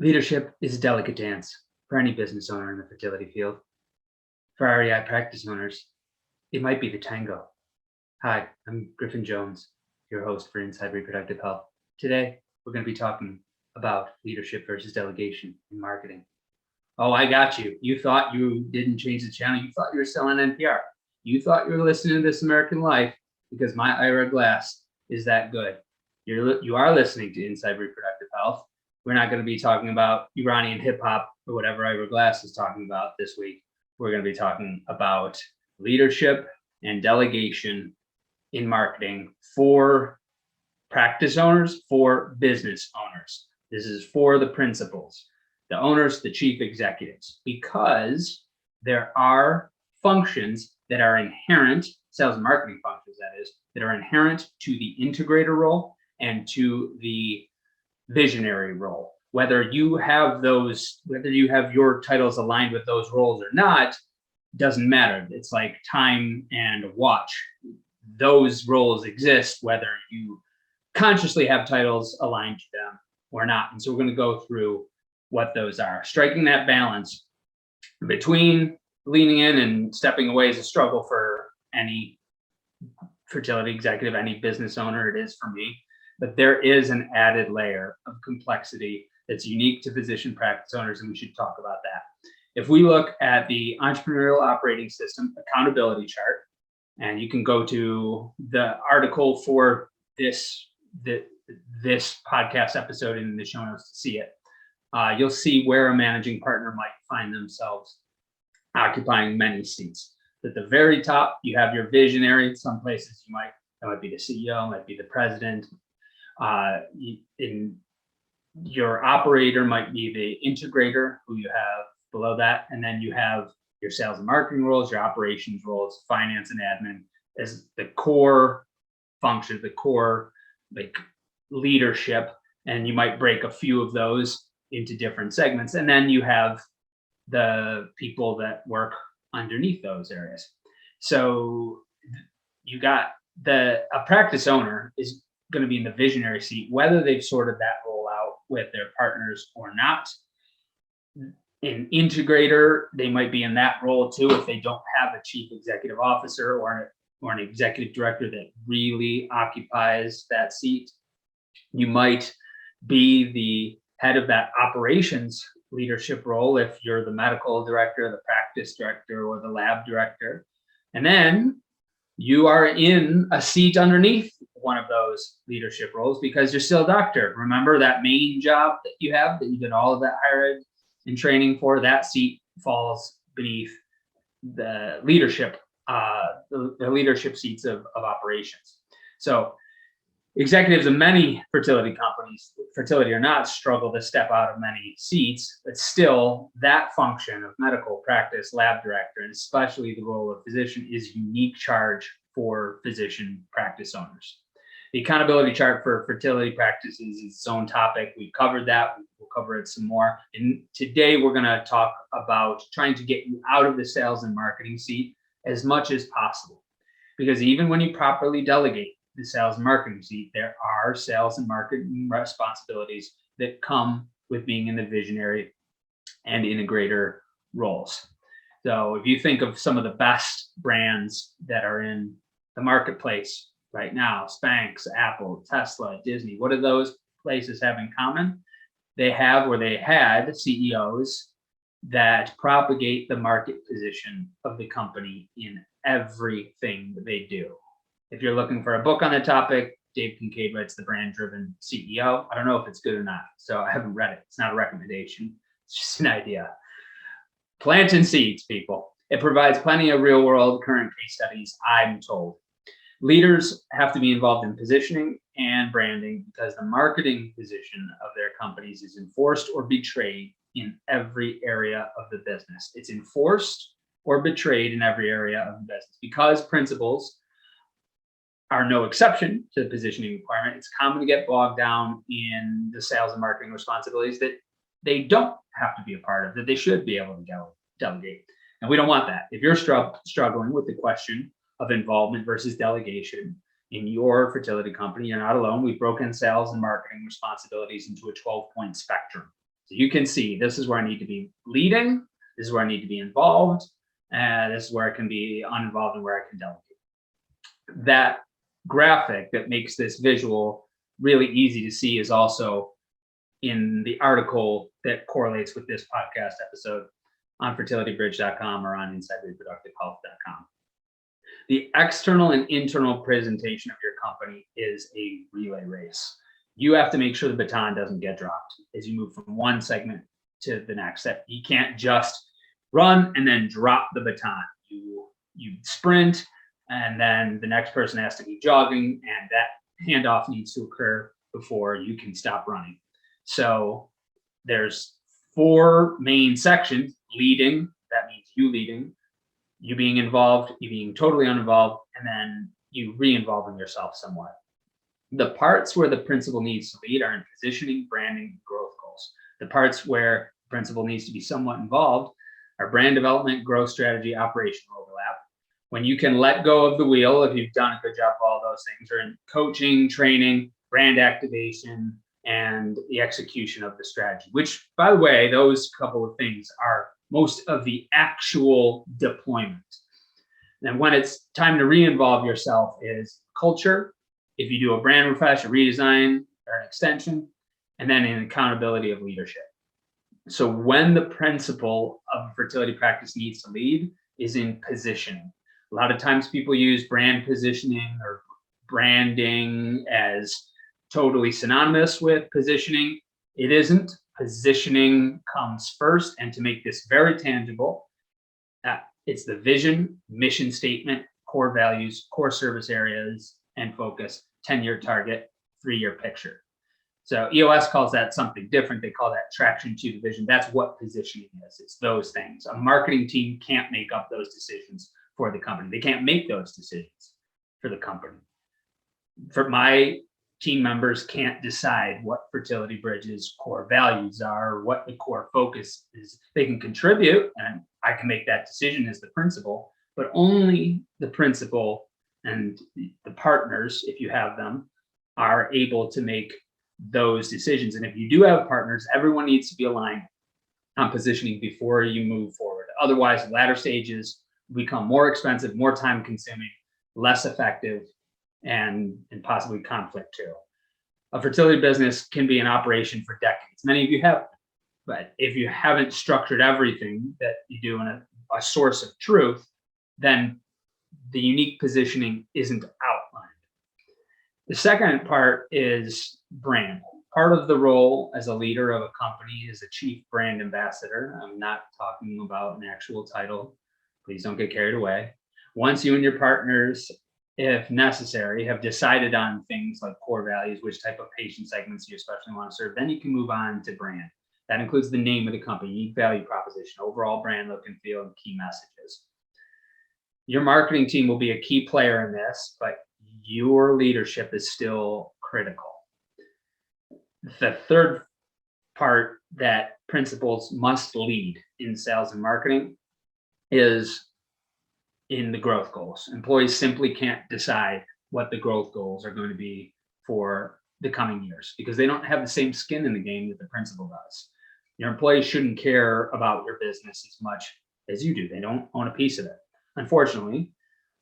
Leadership is a delicate dance for any business owner in the fertility field. For REI practice owners, it might be the tango. Hi, I'm Griffin Jones, your host for Inside Reproductive Health. Today, we're going to be talking about leadership versus delegation in marketing. Oh, I got you. You thought you didn't change the channel. You thought you were selling NPR. You thought you were listening to This American Life because my Ira Glass is that good. You are listening to Inside Reproductive Health. We're not going to be talking about Iranian hip hop or whatever Ira Glass is talking about this week. We're going to be talking about leadership and delegation in marketing for practice owners, for business owners. This is for the principals, the owners, the chief executives, because there are functions that are inherent, sales and marketing functions, that is, that are inherent to the integrator role and to the visionary role. Whether you have your titles aligned with those roles or not, doesn't matter. It's like time and a watch. Those roles exist whether you consciously have titles aligned to them or not. And so we're going to go through what those are. Striking that balance between leaning in and stepping away is a struggle for any fertility executive, any business owner. It is for me. But there is an added layer of complexity that's unique to physician practice owners, and we should talk about that. If we look at the Entrepreneurial Operating System Accountability Chart, and you can go to the article for this podcast episode in the show notes to see it, you'll see where a managing partner might find themselves occupying many seats. At the very top, you have your visionary. Some places that might be the CEO, might be the president. In your operator might be the integrator, who you have below that, and then you have your sales and marketing roles, your operations roles, finance and admin as the core function, the core like leadership, and you might break a few of those into different segments, and then you have the people that work underneath those areas. So you got a practice owner is going to be in the visionary seat, whether they've sorted that role out with their partners or not. An integrator, they might be in that role too if they don't have a chief executive officer or an executive director that really occupies that seat. You might be the head of that operations leadership role if you're the medical director, the practice director, or the lab director. And then you are in a seat underneath one of those leadership roles because you're still a doctor. Remember that main job that you have that you did all of that higher ed and training for? That seat falls beneath the leadership, the leadership seats of operations. So executives of many fertility companies, fertility or not, struggle to step out of many seats, but still that function of medical practice, lab director, and especially the role of physician is unique charge for physician practice owners. The accountability chart for fertility practices is its own topic. We've covered that. We'll cover it some more. And today we're going to talk about trying to get you out of the sales and marketing seat as much as possible. Because even when you properly delegate the sales and marketing seat, there are sales and marketing responsibilities that come with being in the visionary and integrator roles. So if you think of some of the best brands that are in the marketplace right now, Spanx, Apple, Tesla, Disney, what do those places have in common? They had CEOs that propagate the market position of the company in everything that they do. If you're looking for a book on the topic, Dave Kincaid writes The Brand-Driven CEO. I don't know if it's good or not, so I haven't read it. It's not a recommendation. It's just an idea. Planting seeds, people. It provides plenty of real-world current case studies, I'm told. Leaders have to be involved in positioning and branding because the marketing position of their companies is enforced or betrayed in every area of the business. It's enforced or betrayed in every area of the business. Because principals are no exception to the positioning requirement, it's common to get bogged down in the sales and marketing responsibilities that they don't have to be a part of, that they should be able to delegate. And we don't want that. If you're struggling with the question of involvement versus delegation in your fertility company, you're not alone. We've broken sales and marketing responsibilities into a 12-point spectrum. So you can see, this is where I need to be leading, this is where I need to be involved, and this is where I can be uninvolved and where I can delegate. That graphic that makes this visual really easy to see is also in the article that correlates with this podcast episode on fertilitybridge.com or on InsideReproductiveHealth.com. The external and internal presentation of your company is a relay race. You have to make sure the baton doesn't get dropped as you move from one segment to the next. That you can't just run and then drop the baton. You sprint, and then the next person has to be jogging, and that handoff needs to occur before you can stop running. So there's 4 main sections: leading, that means you leading, you being involved, you being totally uninvolved, and then you re-involving yourself somewhat. The parts where the principal needs to lead are in positioning, branding, growth goals. The parts where the principal needs to be somewhat involved are brand development, growth strategy, operational overlap. When you can let go of the wheel, if you've done a good job of all those things, are in coaching, training, brand activation, and the execution of the strategy, which, by the way, those couple of things are most of the actual deployment. And when it's time to re-involve yourself is culture, if you do a brand refresh, a redesign, or an extension, and then an accountability of leadership. So when the principal of a fertility practice needs to lead is in positioning. A lot of times people use brand positioning or branding as totally synonymous with positioning. It isn't. Positioning comes first. And to make this very tangible, it's the vision, mission statement, core values, core service areas, and focus, 10-year target, 3-year picture. So EOS calls that something different. They call that traction to the vision. That's what positioning is. It's those things. A marketing team can't make up those decisions for the company. They can't make those decisions for the company. For my team members can't decide what Fertility Bridge's core values are, or what the core focus is. They can contribute, and I can make that decision as the principal, but only the principal and the partners, if you have them, are able to make those decisions. And if you do have partners, everyone needs to be aligned on positioning before you move forward. Otherwise, latter stages become more expensive, more time consuming, less effective, and possibly conflict too. A fertility business can be in operation for decades. Many of you have, but if you haven't structured everything that you do in a source of truth, then the unique positioning isn't outlined. The second part is brand. Part of the role as a leader of a company is a chief brand ambassador. I'm not talking about an actual title. Please don't get carried away. Once you and your partners, if necessary, have decided on things like core values, which type of patient segments you especially want to serve, then you can move on to brand. That includes the name of the company, unique value proposition, overall brand look and feel, and key messages. Your marketing team will be a key player in this, but your leadership is still critical. The third part that principals must lead in sales and marketing is in the growth goals. Employees simply can't decide what the growth goals are going to be for the coming years because they don't have the same skin in the game that the principal does. Your employees shouldn't care about your business as much as you do. They don't own a piece of it. Unfortunately,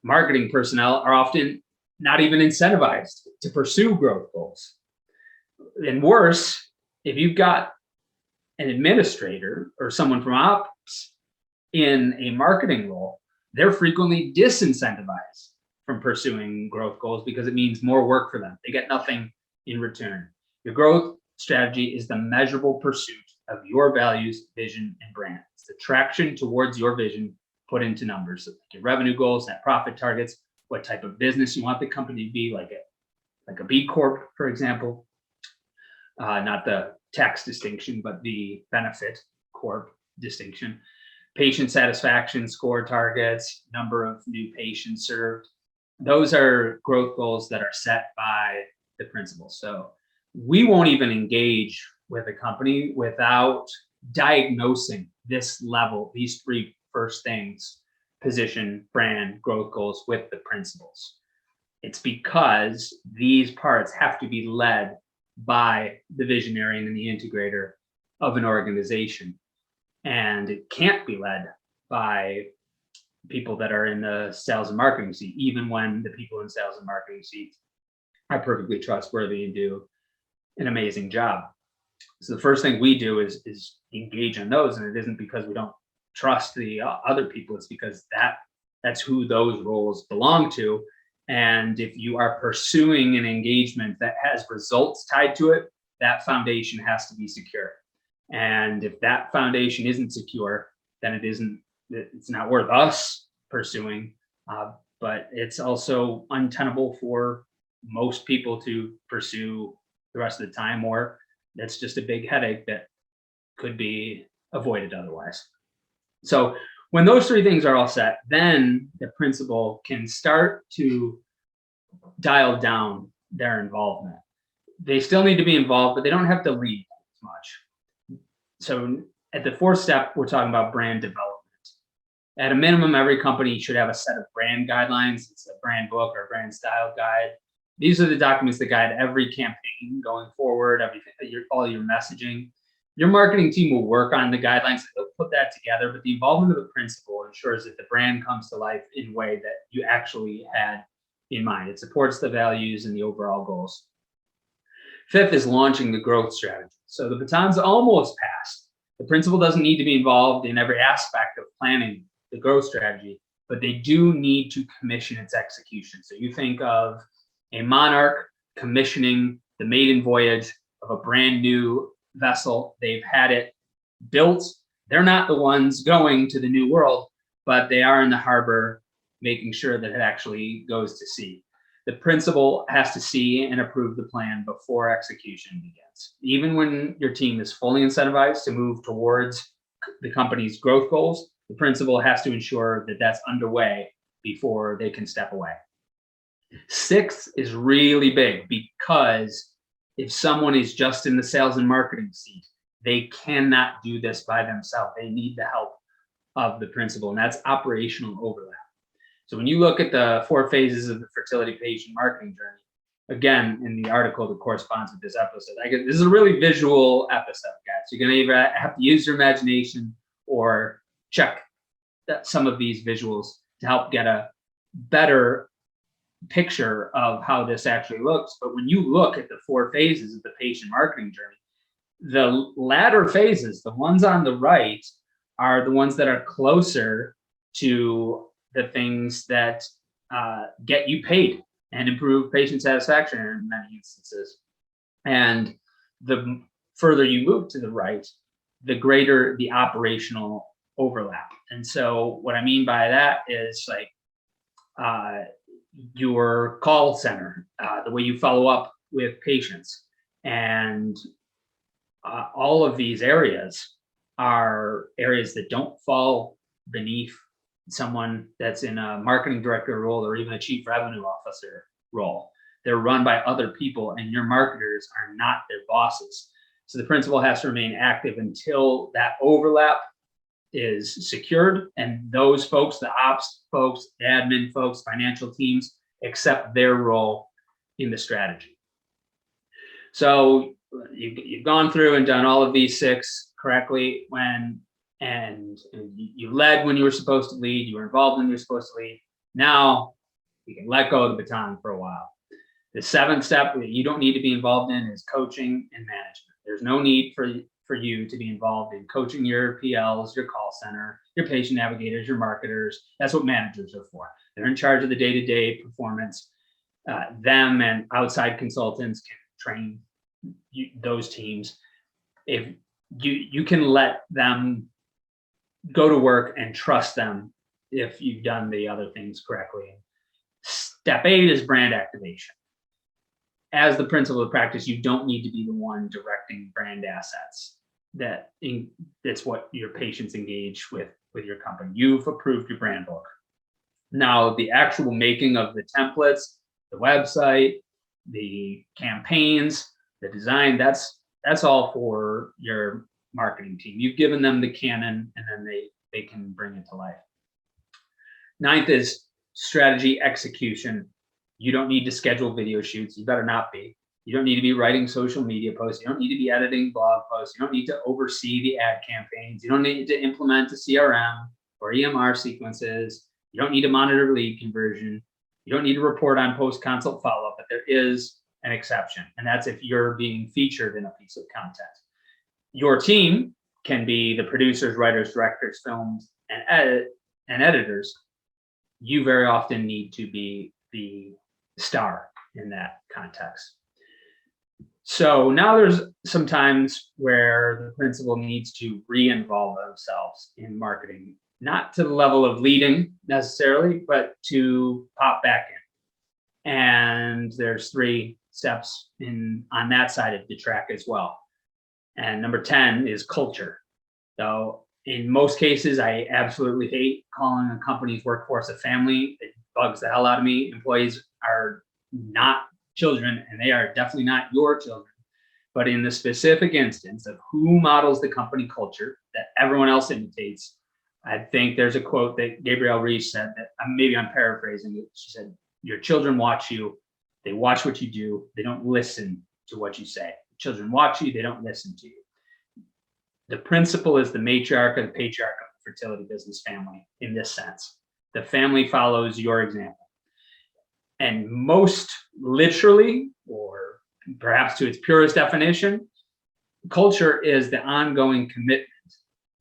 marketing personnel are often not even incentivized to pursue growth goals. And worse, if you've got an administrator or someone from ops in a marketing role, they're frequently disincentivized from pursuing growth goals because it means more work for them. They get nothing in return. Your growth strategy is the measurable pursuit of your values, vision, and brand. It's the traction towards your vision put into numbers. So your revenue goals, net profit targets, what type of business you want the company to be, like a B Corp, for example. Not the tax distinction, but the benefit corp distinction. Patient satisfaction score targets, number of new patients served. Those are growth goals that are set by the principal. So we won't even engage with a company without diagnosing this level, these 3 first things: position, brand, growth goals with the principals. It's because these parts have to be led by the visionary and the integrator of an organization. And it can't be led by people that are in the sales and marketing seat, even when the people in sales and marketing seats are perfectly trustworthy and do an amazing job. So the first thing we do is engage in those, and it isn't because we don't trust the other people. It's because that's who those roles belong to. And if you are pursuing an engagement that has results tied to it, that foundation has to be secure. And if that foundation isn't secure, then it's not worth us pursuing. But it's also untenable for most people to pursue the rest of the time, or that's just a big headache that could be avoided otherwise. So when those three things are all set, then the principal can start to dial down their involvement. They still need to be involved, but they don't have to lead as much. So at the fourth step, we're talking about brand development. At a minimum, every company should have a set of brand guidelines. It's a brand book or a brand style guide. These are the documents that guide every campaign going forward, everything, all your messaging. Your marketing team will work on the guidelines. They'll put that together, but the involvement of the principal ensures that the brand comes to life in a way that you actually had in mind. It supports the values and the overall goals. Fifth is launching the growth strategy. So the baton's almost passed. The principal doesn't need to be involved in every aspect of planning the growth strategy, but they do need to commission its execution. So you think of a monarch commissioning the maiden voyage of a brand new vessel. They've had it built. They're not the ones going to the new world, but they are in the harbor making sure that it actually goes to sea. The principal has to see and approve the plan before execution begins. Even when your team is fully incentivized to move towards the company's growth goals, the principal has to ensure that that's underway before they can step away. Sixth is really big, because if someone is just in the sales and marketing seat, they cannot do this by themselves. They need the help of the principal, and that's operational overlap. So when you look at the 4 phases of the fertility patient marketing journey, again, in the article that corresponds with this episode, this is a really visual episode, guys. You're going to either have to use your imagination or check some of these visuals to help get a better picture of how this actually looks. But when you look at the 4 phases of the patient marketing journey, the latter phases, the ones on the right, are the ones that are closer to the things that get you paid and improve patient satisfaction in many instances. And the further you move to the right, the greater the operational overlap. And so what I mean by that is like your call center, the way you follow up with patients, and all of these areas are areas that don't fall beneath someone that's in a marketing director role or even a chief revenue officer role. They're run by other people, and your marketers are not their bosses. So the principal has to remain active until that overlap is secured, and those folks, the ops folks, the admin folks, financial teams, accept their role in the strategy. So you've gone through and done all of these 6 correctly and you led when you were supposed to lead, you were involved when you were supposed to lead. Now you can let go of the baton for a while. The 7th step that you don't need to be involved in is coaching and management. There's no need for you to be involved in coaching your PLs, your call center, your patient navigators, your marketers. That's what managers are for. They're in charge of the day-to-day performance. Them and outside consultants can train those teams. If you can let them go to work and trust them if you've done the other things correctly. Step 8 is brand activation. As the principal of practice, you don't need to be the one directing brand assets. That's what your patients engage with your company. You've approved your brand book. Now, the actual making of the templates, the website, the campaigns, the design, that's all for your marketing team. You've given them the canon, and then they can bring it to life. 9th is strategy execution. You don't need to schedule video shoots. You better not be. You don't need to be writing social media posts. You don't need to be editing blog posts. You don't need to oversee the ad campaigns. You don't need to implement a CRM or EMR sequences. You don't need to monitor lead conversion. You don't need to report on post-consult follow-up, but there is an exception, and that's if you're being featured in a piece of content. Your team can be the producers, writers, directors, films, and editors. You very often need to be the star in that context. So now there's some times where the principal needs to re-involve themselves in marketing, not to the level of leading necessarily, but to pop back in. And there's 3 steps on that side of the track as well. And number 10 is culture. So in most cases, I absolutely hate calling a company's workforce a family. It bugs the hell out of me. Employees are not children, and they are definitely not your children. But in the specific instance of who models the company culture that everyone else imitates, I think there's a quote that Gabrielle Reese said that maybe I'm paraphrasing it. She said, "Your children watch you. They watch what you do. They don't listen to what you say. Children watch you. They don't listen to you." The principal is the matriarch or the patriarch of the fertility business family in this sense. The family follows your example. And most literally, or perhaps to its purest definition, culture is the ongoing commitment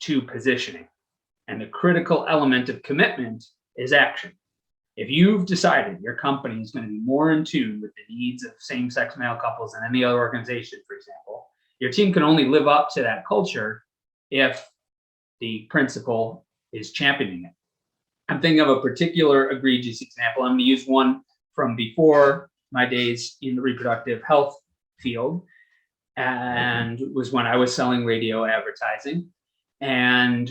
to positioning. And the critical element of commitment is action. If you've decided your company is going to be more in tune with the needs of same-sex male couples than any other organization, for example, your team can only live up to that culture if the principal is championing it. I'm thinking of a particular egregious example. I'm going to use one from before my days in the reproductive health field, and it was when I was selling radio advertising, and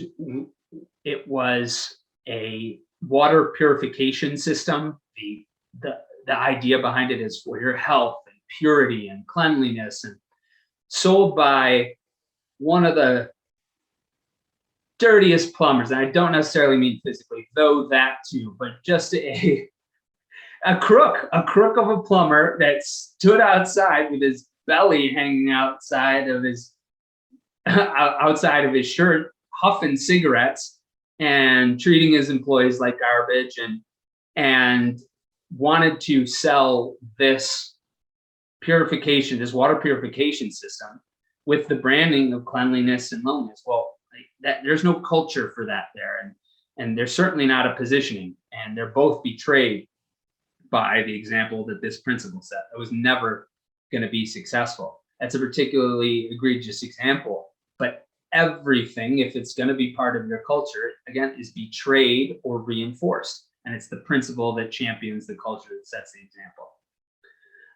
it was a water purification system. The idea behind it is for your health and purity and cleanliness, and sold by one of the dirtiest plumbers. And I don't necessarily mean physically, though that too, but just a crook of a plumber that stood outside with his belly hanging outside of his shirt, huffing cigarettes and treating his employees like garbage, and wanted to sell this water purification system with the branding of cleanliness and loneliness. Well, there's no culture for that there, and there's certainly not a positioning, and they're both betrayed by the example that this principal set. It was never going to be successful. That's a particularly egregious example, but everything, if it's going to be part of your culture, again, is betrayed or reinforced. And it's the principle that champions the culture that sets the example.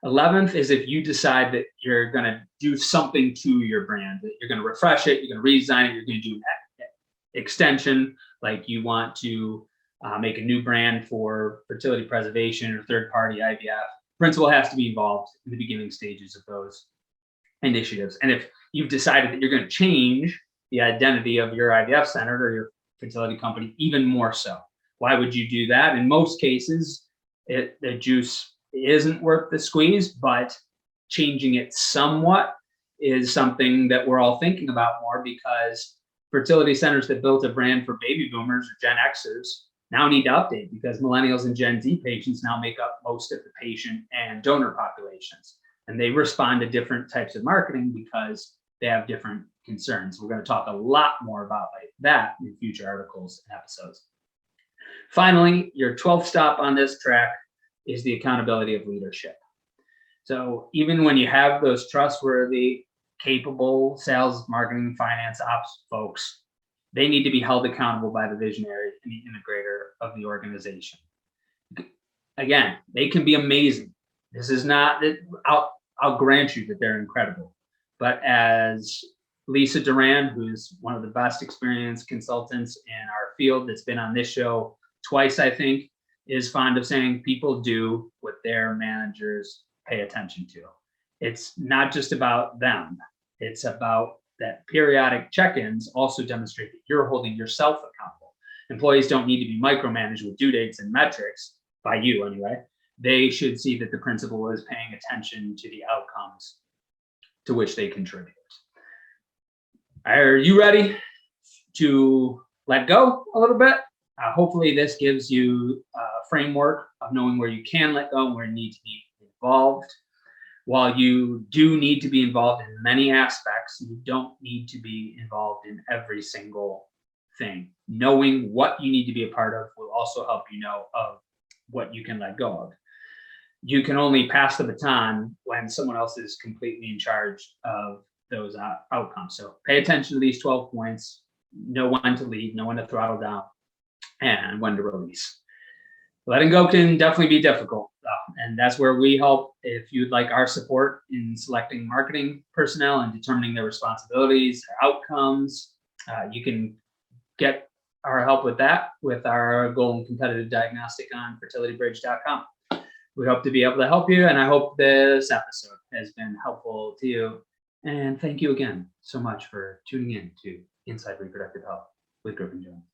11th is if you decide that you're going to do something to your brand, that you're going to refresh it, you're going to redesign it, you're going to do an extension, like you want to make a new brand for fertility preservation or third-party IVF. Principal has to be involved in the beginning stages of those initiatives. And if you've decided that you're going to change the identity of your IVF center or your fertility company, even more so. Why would you do that? In most cases, the juice isn't worth the squeeze, but changing it somewhat is something that we're all thinking about more, because fertility centers that built a brand for baby boomers or Gen Xers now need to update, because millennials and Gen Z patients now make up most of the patient and donor populations. And they respond to different types of marketing because they have different concerns. We're going to talk a lot more about that in future articles and episodes. Finally, your 12th stop on this track is the accountability of leadership. So even when you have those trustworthy, capable sales, marketing, finance, ops folks, they need to be held accountable by the visionary and the integrator of the organization. Again, they can be amazing. This is not, I'll grant you that they're incredible. But as Lisa Duran, who's one of the best experienced consultants in our field, that's been on this show twice, I think, is fond of saying, people do what their managers pay attention to. It's not just about them. It's about that periodic check-ins also demonstrate that you're holding yourself accountable. Employees don't need to be micromanaged with due dates and metrics, by you anyway, they should see that the principal is paying attention to the outcomes to which they contribute. Are you ready to let go a little bit? Hopefully this gives you a framework of knowing where you can let go and where you need to be involved. While you do need to be involved in many aspects, you don't need to be involved in every single thing. Knowing what you need to be a part of will also help you know of what you can let go of. You can only pass the baton when someone else is completely in charge of those outcomes. So pay attention to these 12 points, know when to lead, know when to throttle down, and when to release. Letting go can definitely be difficult, though, and that's where we help. If you'd like our support in selecting marketing personnel and determining their responsibilities, their outcomes, you can get our help with that with our Golden Competitive Diagnostic on fertilitybridge.com. We hope to be able to help you, and I hope this episode has been helpful to you. And thank you again so much for tuning in to Inside Reproductive Health with Griffin Jones.